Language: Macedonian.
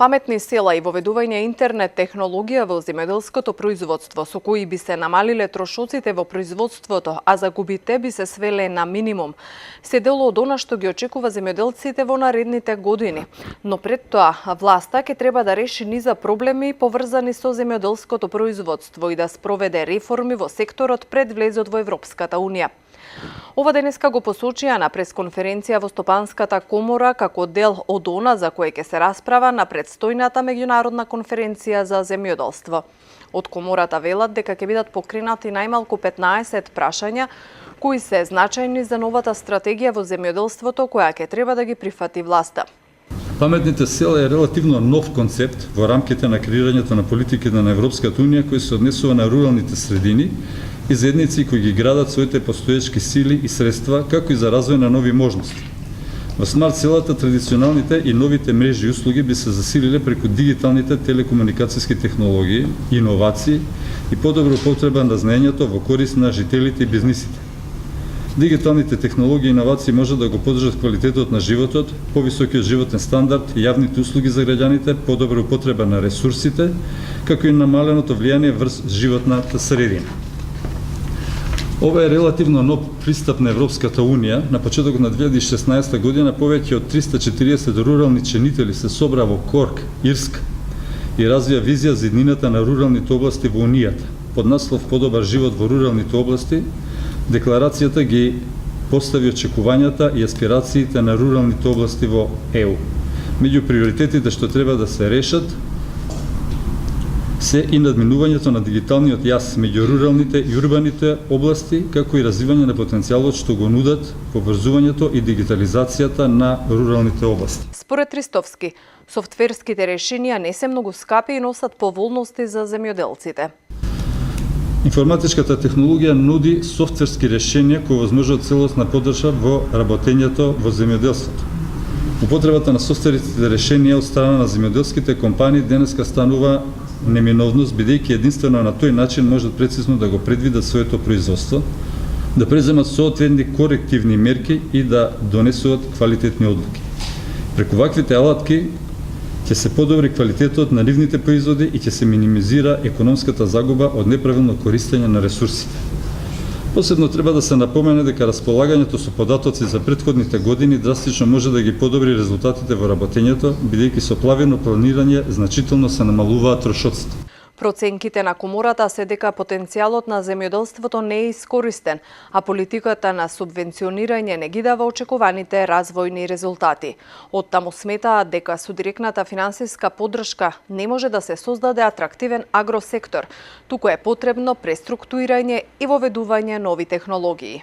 Паметни села и воведување интернет технологија во земјоделското производство, со кои би се намалиле трошоците во производството, а загубите би се свеле на минимум, се дел од она што ги очекува земјоделците во наредните години. Но пред тоа, власта ќе треба да реши низа проблеми поврзани со земјоделското производство и да спроведе реформи во секторот пред влезот во Европската Унија. Ова денеска го посочија на пресконференција во Стопанската комора како дел од она за кое ќе се расправа на предстојната меѓународна конференција за земјоделство. Од комората велат дека ќе бидат покренати најмалку 15 прашања кои се значајни за новата стратегија во земјоделството која ќе треба да ги прифати власта. Паметните села е релативно нов концепт во рамките на креирањето на политиките на Европската Унија кој се однесува на руралните средини и заедници кои ги градат своите постоечки сили и средства, како и за развој на нови можности. Во смарт селата традиционалните и новите мрежи и услуги би се засилиле преку дигиталните телекомуникацијски технологии, иновации и подобра употреба на знаењето во корист на жителите и бизнисите. Дигиталните технологии и иновации може да го подржат квалитетот на животот, повисокиот животен стандард, јавните услуги за граѓаните, подобра употреба на ресурсите, како и намаленото влијание врз животната средина. Ова е релативно нов пристап на Европската Унија. На почетокот на 2016 година повеќе од 340 рурални ченители се собра во Корк, Ирска и развија визија за иднината на руралните области во Унијата. Под наслов "Подобар живот во руралните области", декларацијата ги постави очекувањата и аспирациите на руралните области во ЕУ. Меѓу приоритетите што треба да се решат се и надминувањето на дигиталниот јас меѓу руралните и урбаните области, како и развивање на потенцијалот што го нудат поврзувањето и дигитализацијата на руралните области. Според Ристовски, софтверските решенија не се многу скапи и носат поволности за земјоделците. Информатичката технологија нуди софтверски решенија кои возможуваат целосна поддршка во работењето во земјоделството. Употребата на софтверските решенија од страна на земјоделските компании денеска станува неминовност, бидејќи единствено на тој начин можат прецизно да го предвидат своето производство, да преземат соодветни корективни мерки и да донесуваат квалитетни одлуки. Преку ваквите алатки ќе се подобри квалитетот на нивните производи и ќе се минимизира економската загуба од неправилно користење на ресурсите. Посебно треба да се напомене дека располагањето со податоци за претходните години драстично може да ги подобри резултатите во работењето, бидејќи со плавено планирање значително се намалуваат трошоците. Проценките на комората се дека потенцијалот на земјоделството не е искористен, а политиката на субвенционирање не ги дава очекуваните развојни резултати. Оттаму сметаат дека со директната финансиска поддршка не може да се создаде атрактивен агросектор, туку е потребно преструктурирање и воведување нови технологии.